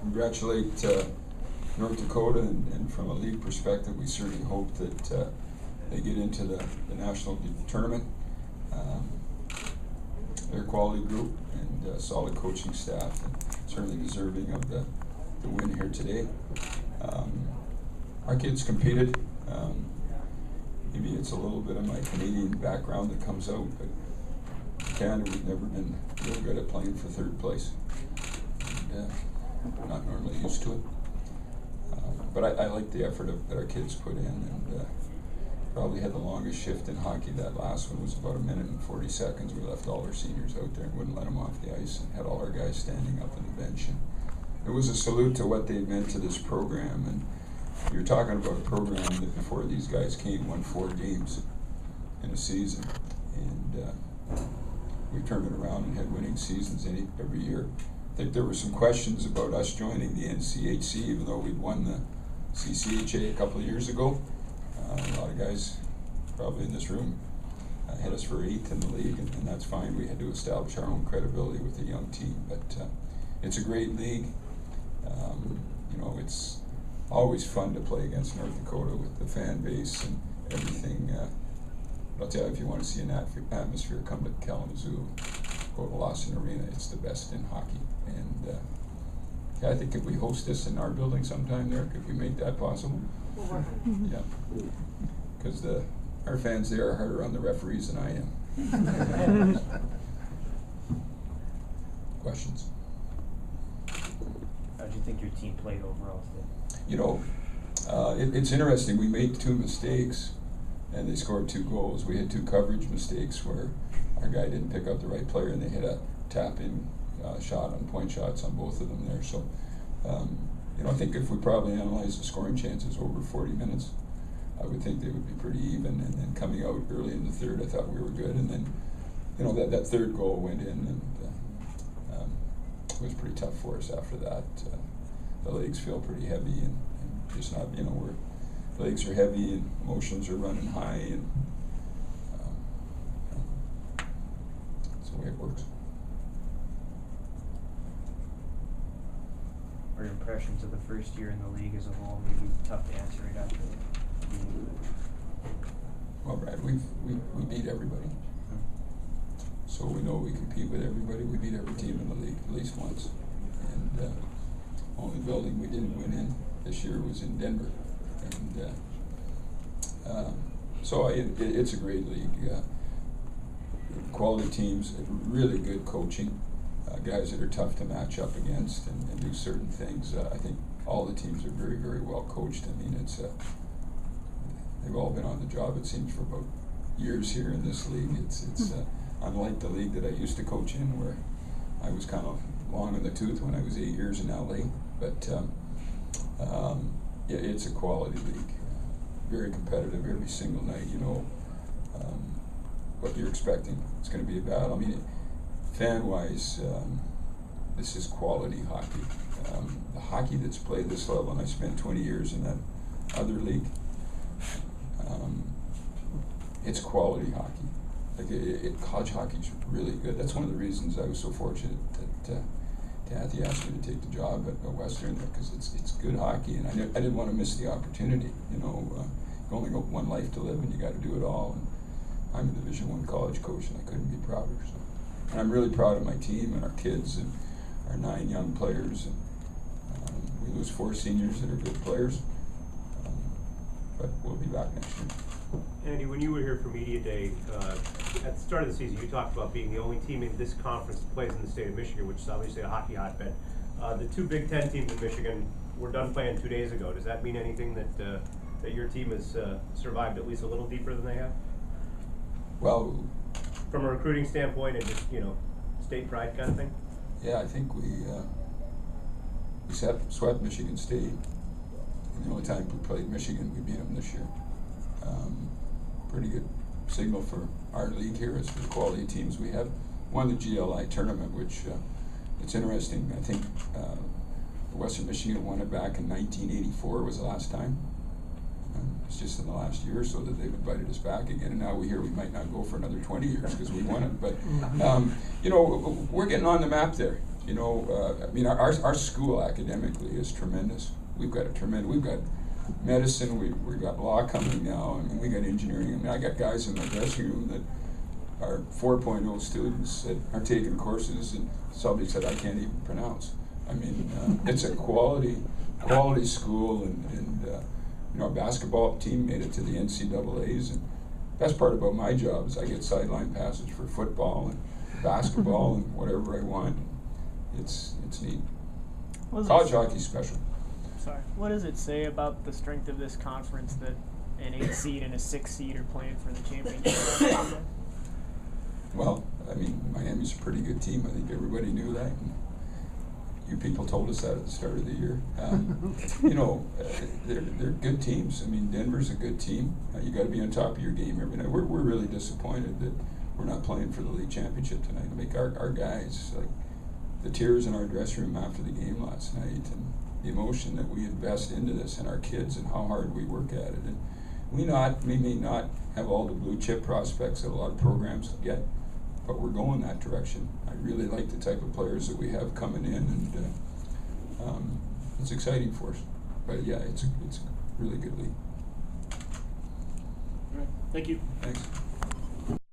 Congratulate North Dakota, and from a league perspective, we certainly hope that they get into the national tournament. They're a quality group and solid coaching staff, and certainly deserving of the win here today. Our kids competed. Maybe it's a little bit of my Canadian background that comes out, but in Canada we've never been real good at playing for third place. And, not normally used to it. But I like the effort that our kids put in, and probably had the longest shift in hockey. That last one was about 1 minute and 40 seconds. We left all our seniors out there and wouldn't let them off the ice, and had all our guys standing up on the bench. And it was a salute to what they meant to this program. And you're talking about a program that before these guys came won 4 games in a season, and we turned it around and had winning seasons every year. I think there were some questions about us joining the NCHC, even though we'd won the CCHA a couple of years ago. A lot of guys probably in this room had us for 8th in the league, and that's fine. We had to establish our own credibility with a young team, but it's a great league. It's always fun to play against North Dakota with the fan base and everything. I'll tell you, if you want to see an atmosphere, come to Kalamazoo, go to Lawson Arena. It's the best in hockey. And I think if we host this in our building sometime there, could we make that possible? Yeah, because our fans there are harder on the referees than I am. Questions? How do you think your team played overall today? It's interesting. We made 2 mistakes, and they scored 2 goals. We had 2 coverage mistakes where our guy didn't pick up the right player, and they hit a tap-in shot on point shots on both of them there. So, I think if we probably analyze the scoring chances over 40 minutes, I would think they would be pretty even. And then coming out early in the third, I thought we were good. And then, that third goal went in, and it was pretty tough for us after that. The legs feel pretty heavy, and just not, where legs are heavy and emotions are running high, and that's the way it works. What are your impressions of the first year in the league as a whole? Maybe tough to answer right after that. Well, Brad, we beat everybody. So we know we compete with everybody. We beat every team in the league at least once. And only building we didn't win in this year was in Denver. And so it's a great league. Quality teams, really good coaching, guys that are tough to match up against and do certain things. I think all the teams are very, very well coached. I mean, they've all been on the job, it seems, for about years here in this league. It's unlike the league that I used to coach in, where I was kind of long in the tooth when I was 8 years in LA. But it's a quality league, very competitive every single night. What you're expecting, it's going to be a battle. I mean, fan-wise, this is quality hockey. The hockey that's played this level, and I spent 20 years in that other league, it's quality hockey. Like college hockey's really good. That's one of the reasons I was so fortunate that Kathy asked me to take the job at Western, because it's good hockey, and I didn't want to miss the opportunity. You only got one life to live, and you got to do it all. And I'm a Division I college coach, and I couldn't be prouder. So, and I'm really proud of my team and our kids and our 9 young players. And we lose 4 seniors that are good players, but we'll be back next year. Andy, when you were here for Media Day, at the start of the season, you talked about being the only team in this conference that plays in the state of Michigan, which is obviously a hockey hotbed. The 2 Big Ten teams in Michigan were done playing 2 days ago. Does that mean anything that your team has survived at least a little deeper than they have? Well, from a recruiting standpoint and just, state pride kind of thing? Yeah, I think we swept Michigan State. And the only time we played Michigan, we beat them this year. Pretty good signal for our league here as for the quality teams we have. Won the GLI tournament, which it's interesting. I think Western Michigan won it back in 1984 was the last time. It's just in the last year or so that they've invited us back again, and now we hear we might not go for another 20 years because we won it. But you know, we're getting on the map there. You know, I mean, our school academically is tremendous. We've got medicine. We've got law coming now. I mean, we got engineering. I mean, I got guys in my dressing room that are 4.0 students that are taking courses and subjects that I can't even pronounce. I mean, it's a quality school, and you know, our basketball team made it to the NCAAs, and best part about my job is I get sideline passes for football and basketball and whatever I want. It's neat. College hockey's special. Sorry. What does it say about the strength of this conference that an 8 seed and a 6 seed are playing for the championship? Well, I mean, Miami's a pretty good team. I think everybody knew that. And you people told us that at the start of the year. You know, they're good teams. I mean, Denver's a good team. You got to be on top of your game every night. We're really disappointed that we're not playing for the league championship tonight. I mean, our guys, like the tears in our dressing room after the game last night, and the emotion that we invest into this, and our kids, and how hard we work at it. And we may not have all the blue chip prospects that a lot of programs get, but we're going that direction. I really like the type of players that we have coming in, and it's exciting for us. But yeah, it's a really good league. All right. Thank you. Thanks.